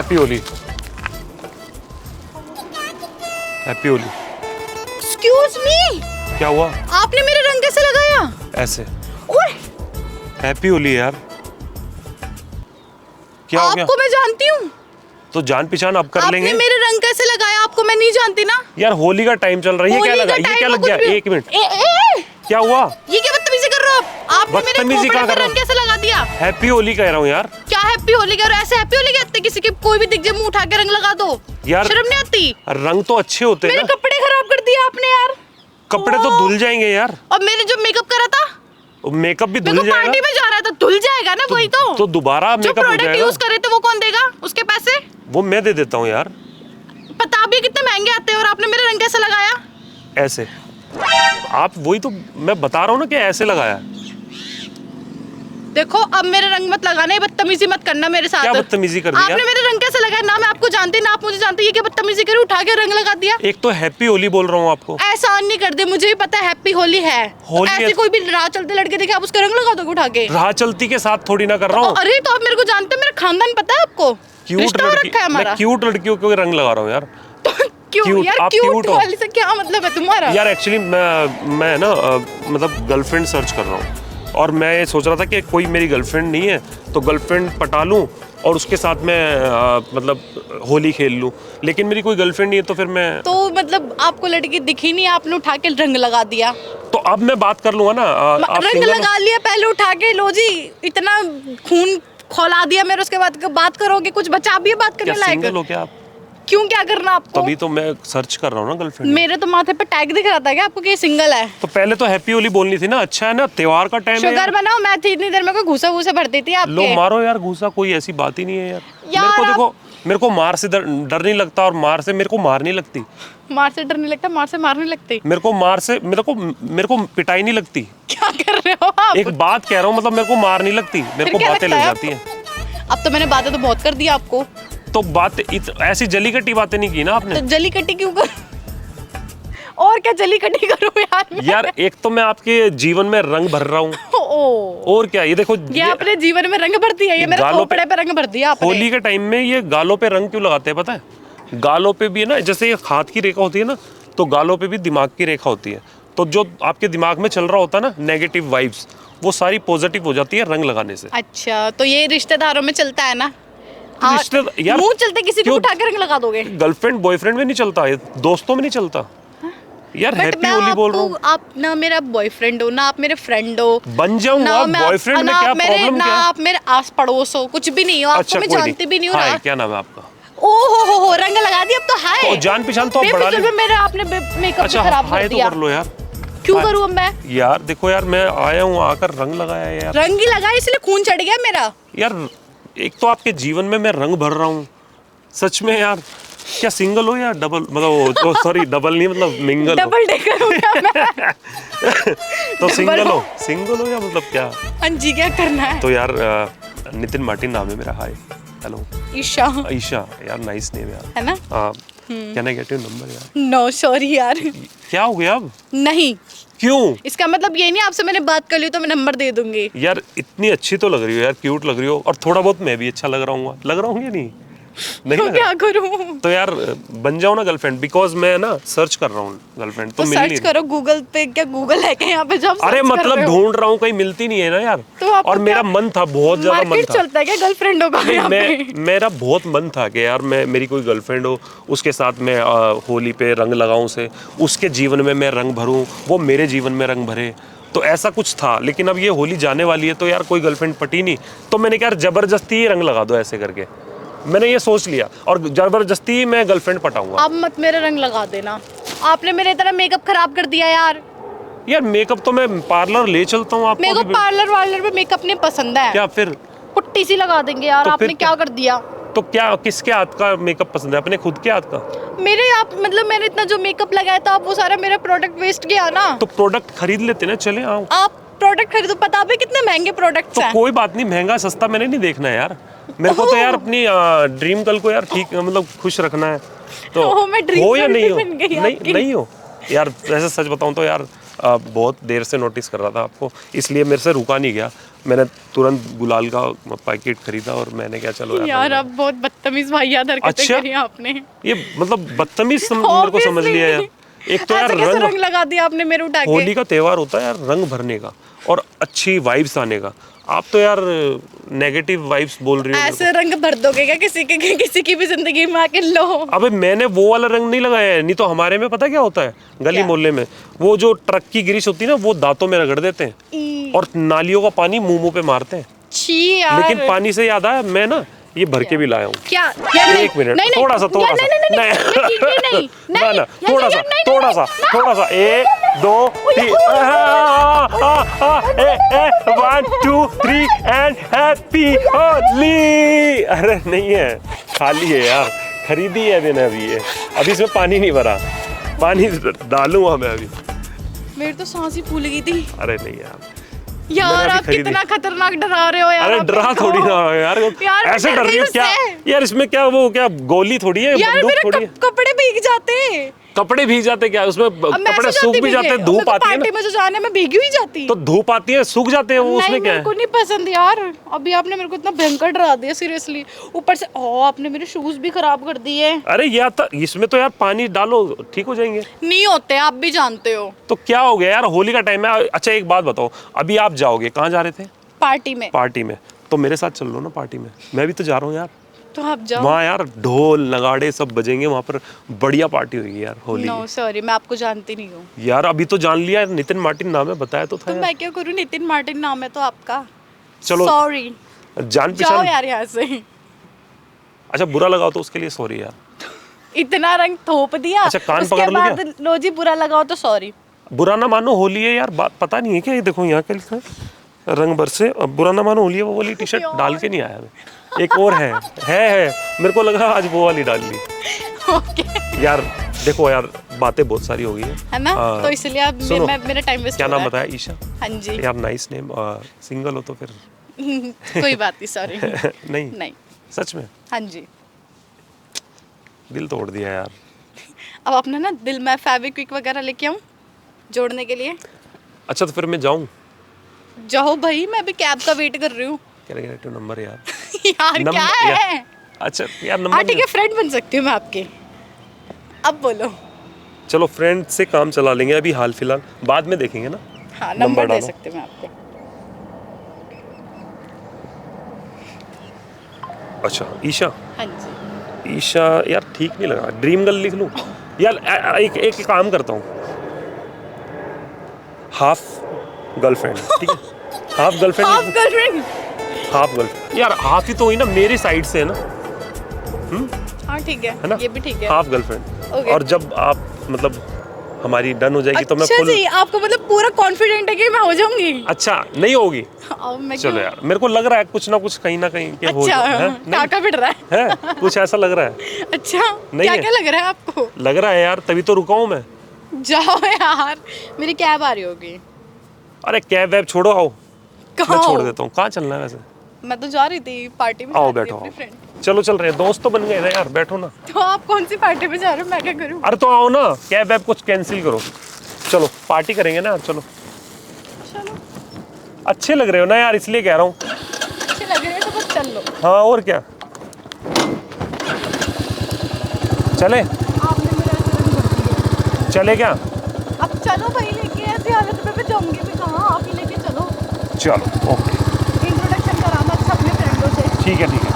Happy Holi. Happy Holi. Excuse me, क्या हुआ? आपने मेरे रंग कैसे लगाया? ऐसे। ओए, हैप्पी होली यार। क्या हो गया? आपको मैं जानती हूँ। तो जान पहचान अब कर लेंगे। आपने मेरे रंग कैसे लगाया? आपको मैं नहीं जानती ना। यार होली का टाइम चल रहा है, ये क्या लगा? ये क्या लग गया? एक मिनट, क्या हुआ? ये क्या बदतमीजी कर रहे हो आप? आपने मेरे बदतमीजी कपड़े कहाँ पे कर रहा रंग कैसे लगा दिया? हैप्पी होली कह रहा हूँ यार। क्या हैप्पी होली कह रहे हो? ऐसे हैप्पी होली कहते किसी के, कोई भी दिख जाए मुंह उठा के रंग लगा दो यार। शर्म नहीं आती? रंग तो अच्छे होते हैं मेरे ना। कपड़े खराब कर दिए आपने यार। कपड़े तो धुल जाएंगे यार। और मैंने जो मेकअप करा था, मेकअप भी मेरे धुल को पार्टी जाएगा। में जा रहा था, धुल जाएगा ना। वही तो दोबारा जो मेकअप हो प्रोडक्ट जाएगा। यूज करे थे वो कौन देगा उसके पैसे? वो मैं दे देता हूँ यार। पता भी कितने महंगे आते हैं। और आपने मेरे रंग कैसे लगाया? ऐसे। आप वही तो मैं बता रहा हूँ ना कि ऐसे लगाया। देखो अब मेरे रंग मत लगाना, बदतमीजी मत करना मेरे साथ। क्या बदतमीजी कर दी यार? आपने मेरे रंग कैसे लगाया? ना मैं आपको जानती ना आप मुझे जानते। ये क्या बदतमीजी करी? उठा के रंग लगा दिया। एक तो हैप्पी होली बोल रहा हूँ आपको। एहसान नहीं कर दे, मुझे भी पता है हैप्पी होली है। होली ऐसे है। कोई भी राह चलते लड़के देखे आप उसका रंग लगा दोगे उठा के? राह चलती के साथ थोड़ी ना कर रहा हूँ। अरे तो आप मेरे को जानते हो, मेरा खानदान पता है आपको। क्यूट रिश्ता हो लड़की, रखा है हमारा। मैं क्यूट लड़कियों को रंग लगा रहा हूँ यार। क्यों cute, यार? आप क्यूट cute हो। वाली से क्या मतलब है तुम्हारा? यार एक्चुअली मैं ना मतलब गर्लफ्रेंड सर्च कर रहा हूँ और मैं ये सोच रहा था कि कोई मेरी गर्लफ्रेंड नहीं है तो गर्लफ्रेंड पटा लूँ और उसके साथ मैं मतलब होली खेल लूँ, लेकिन मेरी कोई गर्लफ्रेंड नहीं है तो फिर मैं तो मतलब आपको लड़की दिखी नहीं, आपने उठा के रंग लगा दिया। तो अब मैं बात कर लूँगा ना। आप रंग single हो? लगा लिया पहले उठा के, लो जी इतना खून खौला दिया मेरे, उसके बाद बात करोगे? कुछ बचा भी है बात करने क्या लायक? सिंगल हो क्या आप? क्यों, क्या करना आपको? तभी तो मैं सर्च कर रहा हूँ ना गर्लफ्रेंड। मेरे तो माथे पे टैग दिख रहा था क्या आपको कि सिंगल है? तो पहले तो हैप्पी होली बोलनी थी ना। अच्छा है ना, त्योहार का टाइम है शुगर यार। बनाओ, मैं थी इतनी देर में कोई घूसा घूसा भरती थी लो आपके। मारो यार घूसा, कोई ऐसी बात ही नहीं है यार। यार मेरे को आप- देखो, मेरे को मार से डर नहीं लगता और मार से मेरे को मार नहीं लगती। मार से डर नहीं लगता, मार से मार नहीं लगती। मेरे को मार से मेरे को पिटाई नहीं लगती। क्या कर रहे हो आप? एक बात कह रहा हूँ, मतलब मेरे को मार नहीं लगती, मेरे को क्या बातें लगता लग है जाती हैं। अब तो मैंने बातें तो बहुत कर दी आपको। तो बात ऐसी जली कटी बातें नहीं की ना आपने। तो जली कटी क्यों कर? और क्या जली कटी करूं यार मैं? यार एक तो मैं आपके जीवन में रंग भर रहा हूँ ओ, और क्या, ये देखो ये अपने जीवन में रंग भर दिया, ये मेरे गालों खोपड़े पे रंग भर दिया आपने। होली के टाइम में ये गालों पे रंग क्यों लगाते हैं पता है? गालों पे भी है ना, जैसे ये हाथ की रेखा होती है ना, तो गालों पे भी दिमाग की रेखा होती है। तो जो आपके दिमाग में चल रहा होता है ना नेगेटिव वाइब्स, वो सारी पॉजिटिव हो जाती है रंग लगाने से। अच्छा, तो ये रिश्तेदारों में चलता है ना? यार मुंह चलते किसी को क्यों? उठा के रंग लगा दोगे? गर्लफ्रेंड बॉयफ्रेंड में नहीं चलता, ये दोस्तों में नहीं चलता यार। बट हैप्पी मैं होली बोल रहा हूँ। आप ना मेरा बॉयफ्रेंड हो ना आप मेरे फ्रेंड हो। बन जाऊंगा ना मैं बॉयफ्रेंड में, ना क्या आप मेरे प्रॉब्लम ना क्या? आप मेरे आस पड़ोस हो, कुछ भी नहीं हो। आपको अच्छा मैं कोई जानती भी नहीं हूँ हाय, ना। क्या नाम है आपका? ओ हो रंग लगा दिया अब तो। हाय तो जान पहचान तो आप बढ़ा बेफिजुल ली। में मेरा आपने मेकअप अच्छा खराब हाय कर तो दिया। कर लो यार। क्यों हाय। करूँ अब मैं? यार देखो यार, मैं आया हूँ, आकर रंग लगाया है यार। रंग ही लगा इसलिए खून चढ़ गया मेरा। यार एक तो आपके जीवन में मैं रंग भर रहा हूँ सच में यार। क्या सिंगल हो या डबल, मतलब सॉरी डबल नहीं, मतलब मिंगल हो? डबल डेकर हूँ क्या मैं? तो डबल सिंगल हो या मतलब क्या? हाँ जी, क्या करना है? तो यार नितिन मार्टिन नाम है मेरा। हाय हेलो ईशा ईशा, यार नाइस नेम यार। है ना? हाँ, can I get your number यार? नो सॉरी यार, क्या हो गया अब? नहीं। क्यों? इसका मतलब ये नहीं आपसे मैंने बात कर ली तो मैं नंबर दे दूंगी। यार इतनी अच्छी तो लग रही हो यार, क्यूट लग रही हो, और थोड़ा बहुत मैं भी अच्छा लग रहा हूँ या नहीं? नहीं तो लग क्या रहा? करूँ? तो यार बन जाओ ना गर्लफ्रेंड, बिकॉज मैं ना सर्च कर रहा हूँ गर्लफ्रेंड तो तो मिल सर्च नहीं। करो गूगल पे। क्या गूगल है क्या यहाँ पे जब अरे search कर मतलब रहे हो? ढूंढ रहा हूँ, कहीं मिलती नहीं है ना यार। तो आपको और मेरा क्या- मन था, बहुत ज्यादा मन मार्केट था। चलता है क्या गर्लफ्रेंडों का यहाँ पे? मेरा बहुत मन था कि यार मेरी कोई गर्लफ्रेंड हो, उसके साथ मैं होली पे रंग लगाऊं से, उसके जीवन में मैं रंग भरूं, वो मेरे जीवन में रंग भरे। तो ऐसा कुछ था, लेकिन अब ये होली जाने वाली है तो यार कोई गर्लफ्रेंड पटी नहीं, तो मैंने कहा यार जबरदस्ती ही रंग लगा दो ऐसे करके। मैंने ये सोच लिया और जबरदस्ती मैं गर्लफ्रेंड पटाऊंगा। अब मत मेरे रंग लगा देना, आपने मेरे इतना मेकअप खराब कर दिया यार। यार मेकअप तो मैं पार्लर ले चलता हूँ मेरे को आपको। पार्लर वार्लर में मेकअप नहीं पसंद है। क्या फिर? पुट्टी सी लगा देंगे यार। तो आपने फिर क्या कर दिया? तो क्या, किसके हाथ का मेकअप पसंद है? अपने खुद के हाथ का? मेरे आप मतलब मैंने इतना जो मेकअप लगाया था, अब वो सारा मेरा प्रोडक्ट वेस्ट गया ना। तो प्रोडक्ट खरीद लेते ना, चले आओ। आप प्रोडक्ट खरीदो, पता भी कितने महंगे प्रोडक्ट्स तो हैं। कोई बात नहीं, महंगा सस्ता मैंने नहीं देखना है यार। मेरे को तो यार अपनी ड्रीम गर्ल को यार ठीक, मतलब खुश रखना है। तो मैं ड्रीम हो या गर्ल नहीं हो? बन गई आपकी। नहीं हो यार, ऐसे सच बताऊं तो यार बहुत देर से नोटिस कर रहा था आपको, इसलिए मेरे से रुका नहीं गया। मैंने तुरंत गुलाल का पैकेट खरीदा और मैंने क्या चलो यार अब बहुत बदतमीज वाहियात हरकतें अच्छा? करी आपने। ये मतलब बदतमीज मेरे को समझ लिया यार। एक तो यार ऐसे कैसे रंग रंग लगा दिया आपने मेरे उठा के। होली का त्यौहार होता है यार रंग भरने का और अच्छी वाइब्स आने का। आप तो यार नेगेटिव वाइब्स बोल रही हो मेरे ऐसे रंग भर दोगे क्या किसी की भी जिंदगी में आके? लो को। अबे मैंने वो वाला रंग नहीं लगाया है, नहीं तो हमारे में पता क्या होता है गली क्या? मोहल्ले में वो जो ट्रक की ग्रीस होती है ना वो दांतों में रगड़ देते हैं ई, और नालियों का पानी मुंह पे मारते हैं। छी यार। लेकिन पानी से याद आया, मैं ना ये भर के भी लाया हूँ। क्या यार? नहीं, एक मिनट, नहीं, नहीं, थोड़ा सा यार, नहीं, नहीं, नहीं, नहीं, ना नहीं, ना नहीं, थोड़ा सा यार, नहीं, थोड़ा सा नहीं, थोड़ा सा 1 2 3 1 2 3 एंड हैप्पी होली। अरे नहीं है, खाली है यार, खरीदी है मैंने अभी ये, अभी इसमें पानी नहीं भरा, पानी डालूंगा मैं अभी। मेरी तो सांस ही फूल गई थी। अरे नहीं यार यार मैंने अभी आप खरीदी। कितना खतरनाक डरा रहे हो यार। अरे आप डरा देखो। थोड़ी ना हो यार, यार, ऐसे मैं डर रही हो डर क्या गई यार? इसमें क्या वो क्या गोली थोड़ी है, यार बंदूक मेरे थोड़ी है। कपड़े भीग जाते। कपड़े भीग जाते क्या उसमें, अब मैं कपड़े ऐसे सूख जाती भी जाते हैं, भीगे। धूप अब मैं आती है ना, पार्टी में जो जाने में भीगी हुई जाती। तो धूप आती है सूख जाते हैं वो, नहीं उसमें क्या मेरे है? को नहीं पसंद यार। अभी आपने मेरे को इतना भयंकर डरा दिया सीरियसली। ऊपर से आपने मेरे शूज भी खराब कर दिए। अरे यार इसमें तो यार पानी डालो ठीक हो जाएंगे। नहीं होते, आप भी जानते हो। तो क्या हो गया यार, होली का टाइम है। अच्छा एक बात बताओ, अभी आप जाओगे, कहाँ जा रहे थे? पार्टी में। पार्टी में, तो मेरे साथ चल लो ना पार्टी में, मैं भी तो जा रहा हूँ यार। तो आप जाओ। वहाँ यार ढोल नगाड़े सब बजेंगे, वहाँ पर बढ़िया पार्टी होगी यार होली नो सॉरी, मैं आपको जानती नहीं हूँ। की। यार अभी तो जान लिया, नितिन मार्टिन नाम है, बताया तो था तो यार। मैं क्या करूँ, नितिन मार्टिन नाम है तो आपका। चलो सॉरी, जान जाओ पहचान। यार यहाँ से। अच्छा बुरा लगाओ तो उसके लिए सॉरी यार। इतना रंग थोप दिया। अच्छा, कान उसके पकड़ लूं क्या? बाद लो जी बुरा लगाओ तो सॉरी। बुरा ना मानो होली है यार, बात पता नहीं है क्या? ये देखो यहाँ क्या लिखा है, रंग बरसे। अब बुरा ना मानो होली है, वो वाली टी शर्ट डाल के नहीं आया मैं। एक और है मेरे को लगा आज वो वाली डाल ली। ओके यार देखो यार, बातें बहुत सारी हो गई है ना, हाँ। तो इसलिए अब सुनो, मेरा टाइम वेस्ट क्या हो नाम रहा बताया? ईशा। है। हाँ जी। यार नाइस नेम। सिंगल हो तो फिर कोई बात नहीं, सॉरी। नहीं नहीं। सच में हाँ जी। दिल तोड़ दिया यार। अब अपना ना दिल में फेविक्विक वगैरह लेके आऊँ जोड़ने के लिए? अच्छा तो फिर मैं जाऊँ? जाओ भाई, मैं अभी कैब का वेट कर रही हूँ। क्या लगे टू नंबर यार? यार क्या है? अच्छा यार हाँ नंबर ठीक है, फ्रेंड बन सकती हूँ मैं आपके। अब बोलो। चलो फ्रेंड से काम चला लेंगे अभी हाल फिलहाल, बाद में देखेंगे ना। हाँ नंबर नंबर दे डालो। सकती हूँ मैं आपको। अच्छा ईशा। हाँ जी। ईशा यार ठीक नहीं लगा, ड्रीम गर्ल लिख लूं यार। एक काम करता हूँ, हाफ गर्लफ्रेंड, ठीक है? Half girlfriend, half girlfriend. Half girlfriend यार, हाफ ही तो हुई ना, मेरी साइड से है ना, हाँ ठीक है ना? है, ये भी ठीक है। Half girlfriend. Okay. और जब आप मतलब हमारी डन हो जाएगी तो मैं अच्छा फुल। जी, आपको मतलब पूरा कॉन्फिडेंट है कि मैं हो जाऊंगी? अच्छा नहीं होगी? अब मैं चलो क्यों? यार, मेरे को लग रहा है कुछ ना कुछ कहीं ना कहीं के हो अच्छा है? टाका पिट रहा है। है कुछ ऐसा लग रहा है। अच्छा नहीं क्या है। क्या लग रहा है आपको? लग रहा है यार, तभी तो रुका हूँ मैं। जाओ यार, मेरी कैब आ रही होगी। अरे कैब वैब छोड़ो, आओ मैं कहाँ छोड़ हो? देता हूँ। कहाँ चलना है वैसे? मैं तो जा रही थी पार्टी में। आओ जा रही थी बैठो अपनी आओ। friend। चलो चल रहे हैं, दोस्त तो बन गए ना यार, बैठो ना। तो आप कौन सी पार्टी में जा रहे हो, मैं क्या करूँ? अरे तो आओ ना, कैब वैब कुछ कैंसिल करो, चलो पार्टी करेंगे ना। चलो चलो, अच्छे लग रहे हो ना यार, इसलिए कह रहा हूँ। अच्छे लग रहे हैं तो बस चल लो। हाँ और क्या, चले आपने मेरा ऐसे रंग भर दिया। चले क्या? अब चलो भाई, लेके ऐसी हालत में मैं जाऊंगी भी कहाँ, आप ही लेके चलो। चलो ओके इंट्रोडक्शन कराना अच्छा अपने फ्रेंडों से। ठीक है ठीक है।